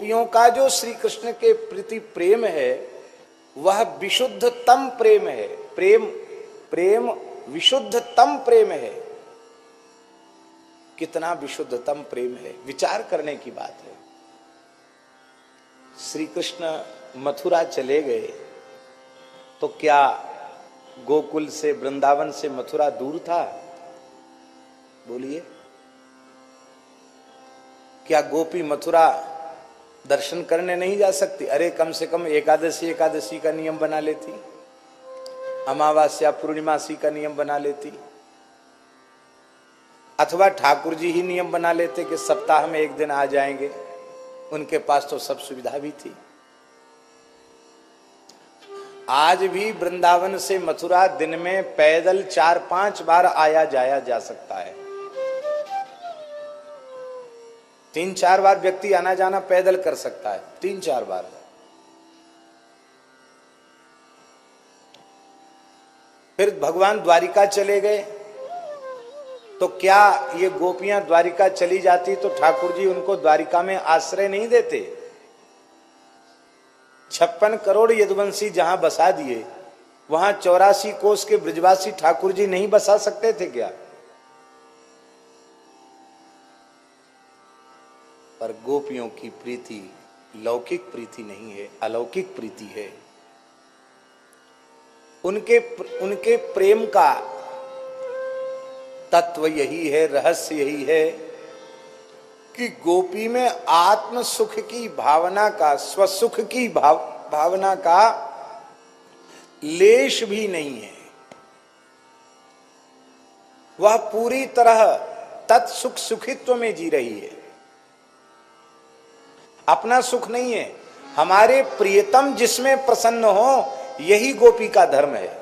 गोपियों का जो श्री कृष्ण के प्रति प्रेम है वह विशुद्धतम प्रेम है। प्रेम विशुद्धतम प्रेम है। कितना विशुद्धतम प्रेम है, विचार करने की बात है। श्री कृष्ण मथुरा चले गए तो क्या गोकुल से, वृंदावन से मथुरा दूर था? बोलिए, क्या गोपी मथुरा दर्शन करने नहीं जा सकती? अरे कम से कम एकादशी का नियम बना लेती, अमावस्या पूर्णिमासी का नियम बना लेती, अथवा ठाकुर जी ही नियम बना लेते कि सप्ताह में एक दिन आ जाएंगे। उनके पास तो सब सुविधा भी थी। आज भी वृंदावन से मथुरा दिन में पैदल 4-5 बार आया जाया जा सकता है। 3-4 बार व्यक्ति आना जाना पैदल कर सकता है, 3-4 बार। फिर भगवान द्वारिका चले गए तो क्या ये गोपियां द्वारिका चली जाती तो ठाकुर जी उनको द्वारिका में आश्रय नहीं देते? 56 करोड़ यदुवंशी जहां बसा दिए, वहां 84 कोस के ब्रजवासी ठाकुर जी नहीं बसा सकते थे क्या? पर गोपियों की प्रीति लौकिक प्रीति नहीं है, अलौकिक प्रीति है। उनके प्रेम का तत्व यही है, रहस्य यही है कि गोपी में आत्म सुख की भावना का, स्वसुख की भावना का लेश भी नहीं है। वह पूरी तरह तत्सुख सुखित्व में जी रही है। अपना सुख नहीं है, हमारे प्रियतम जिसमें प्रसन्न हो, यही गोपी का धर्म है।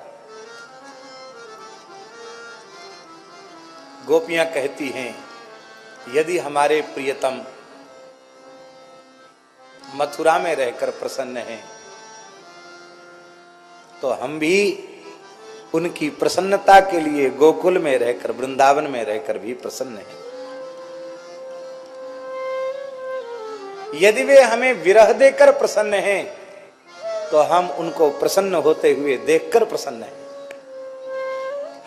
गोपियां कहती हैं, यदि हमारे प्रियतम मथुरा में रहकर प्रसन्न हैं तो हम भी उनकी प्रसन्नता के लिए गोकुल में रहकर, वृंदावन में रहकर भी प्रसन्न हैं। यदि वे हमें विरह देकर प्रसन्न हैं तो हम उनको प्रसन्न होते हुए देखकर प्रसन्न हैं।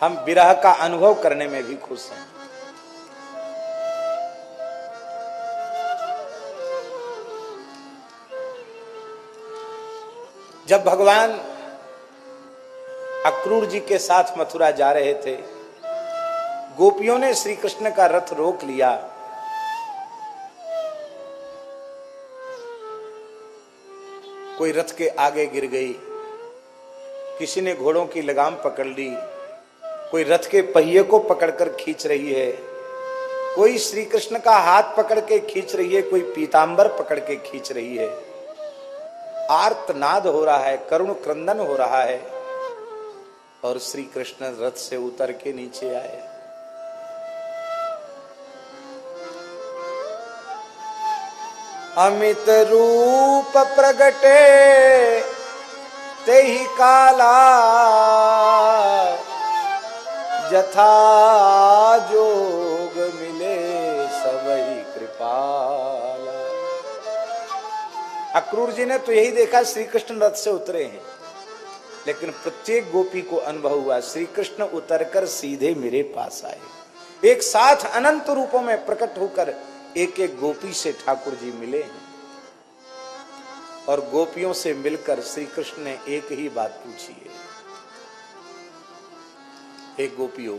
हम विरह का अनुभव करने में भी खुश हैं। जब भगवान अक्रूर जी के साथ मथुरा जा रहे थे, गोपियों ने श्री कृष्ण का रथ रोक लिया। कोई रथ के आगे गिर गई, किसी ने घोड़ों की लगाम पकड़ ली, कोई रथ के पहिए को पकड़कर खींच रही है, कोई श्री कृष्ण का हाथ पकड़ के खींच रही है, कोई पीतांबर पकड़ के खींच रही है। आर्तनाद हो रहा है, करुण क्रंदन हो रहा है, और श्री कृष्ण रथ से उतर के नीचे आए। अमित रूप प्रगटे तेहि काला, जथा जोग मिले सबहि कृपाला। अक्रूर जी ने तो यही देखा, श्री कृष्ण रथ से उतरे हैं, लेकिन प्रत्येक गोपी को अनुभव हुआ श्री कृष्ण उतरकर सीधे मेरे पास आए। एक साथ अनंत रूपों में प्रकट होकर एक एक गोपी से ठाकुर जी मिले हैं। और गोपियों से मिलकर श्री कृष्ण ने एक ही बात पूछी है, हे गोपियों,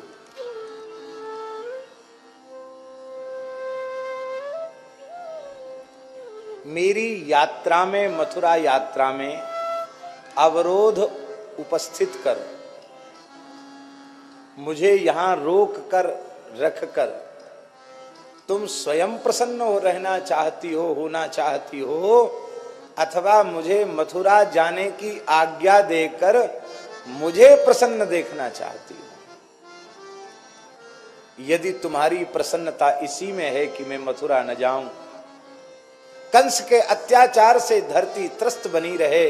मेरी यात्रा में, मथुरा यात्रा में अवरोध उपस्थित कर, मुझे यहां रोक कर रख कर तुम स्वयं प्रसन्न हो रहना चाहती हो, होना चाहती हो, अथवा मुझे मथुरा जाने की आज्ञा देकर मुझे प्रसन्न देखना चाहती हो। यदि तुम्हारी प्रसन्नता इसी में है कि मैं मथुरा न जाऊं, कंस के अत्याचार से धरती त्रस्त बनी रहे,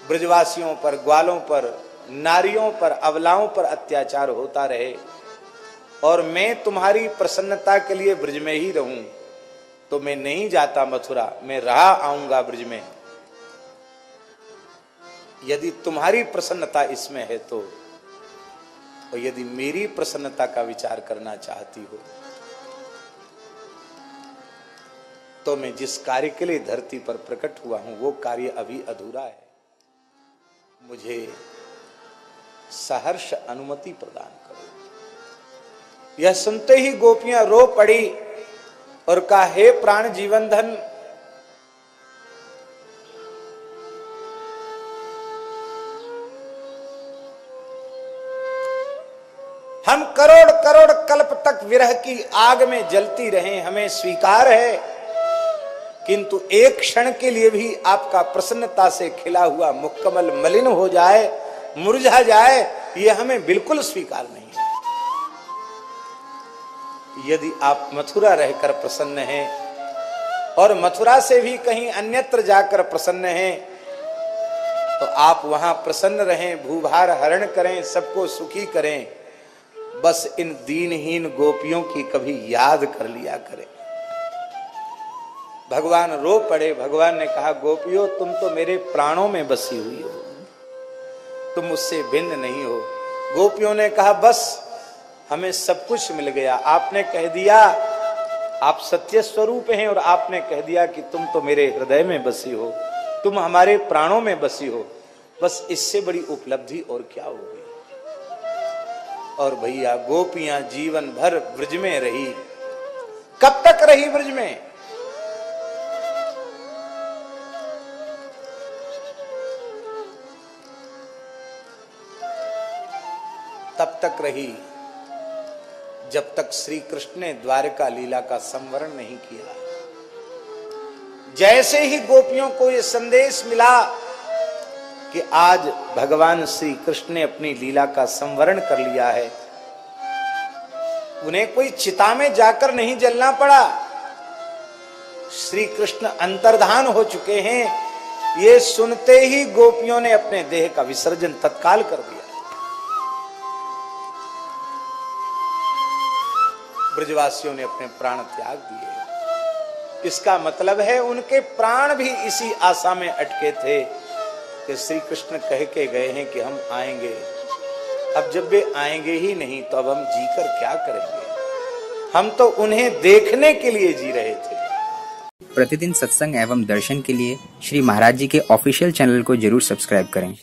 ब्रजवासियों पर, ग्वालों पर, नारियों पर, अबलाओं पर अत्याचार होता रहे, और मैं तुम्हारी प्रसन्नता के लिए ब्रज में ही रहूं, तो मैं नहीं जाता मथुरा, मैं रहा आऊंगा ब्रज में। यदि तुम्हारी प्रसन्नता इसमें है तो, और यदि मेरी प्रसन्नता का विचार करना चाहती हो तो मैं जिस कार्य के लिए धरती पर प्रकट हुआ हूं वो कार्य अभी अधूरा है। मुझे सहर्ष अनुमति प्रदान करो। यह सुनते ही गोपियां रो पड़ी और कहा, हे प्राण जीवन धन, हम करोड़ करोड़ कल्प तक विरह की आग में जलती रहें, हमें स्वीकार है, किंतु एक क्षण के लिए भी आपका प्रसन्नता से खिला हुआ मुखकमल मलिन हो जाए, मुरझा जाए, यह हमें बिल्कुल स्वीकार नहीं है। यदि आप मथुरा रहकर प्रसन्न हैं और मथुरा से भी कहीं अन्यत्र जाकर प्रसन्न हैं तो आप वहां प्रसन्न रहें, भूभार हरण करें, सबको सुखी करें, बस इन दीनहीन गोपियों की कभी याद कर लिया करें। भगवान रो पड़े। भगवान ने कहा, गोपियों तुम तो मेरे प्राणों में बसी हुई हो, तुम मुझसे भिन्न नहीं हो। गोपियों ने कहा, बस हमें सब कुछ मिल गया, आपने कह दिया आप सत्य स्वरूप हैं और आपने कह दिया कि तुम तो मेरे हृदय में बसी हो, तुम हमारे प्राणों में बसी हो, बस इससे बड़ी उपलब्धि और क्या होगी। और भैया गोपियां जीवन भर ब्रज में रही। कब तक रही ब्रज में? तब तक रही जब तक श्री कृष्ण ने द्वारका लीला का संवरण नहीं किया। जैसे ही गोपियों को यह संदेश मिला कि आज भगवान श्री कृष्ण ने अपनी लीला का संवरण कर लिया है, उन्हें कोई चिता में जाकर नहीं जलना पड़ा। श्री कृष्ण अंतर्धान हो चुके हैं, ये सुनते ही गोपियों ने अपने देह का विसर्जन तत्काल कर दिया। ब्रजवासियों ने अपने प्राण त्याग दिए। इसका मतलब है उनके प्राण भी इसी आशा में अटके थे कि श्री कृष्ण कह के गए हैं कि हम आएंगे, अब जब वे आएंगे ही नहीं तो अब हम जीकर क्या करेंगे। हम तो उन्हें देखने के लिए जी रहे थे। प्रतिदिन सत्संग एवं दर्शन के लिए श्री महाराज जी के ऑफिशियल चैनल को जरूर सब्सक्राइब करें।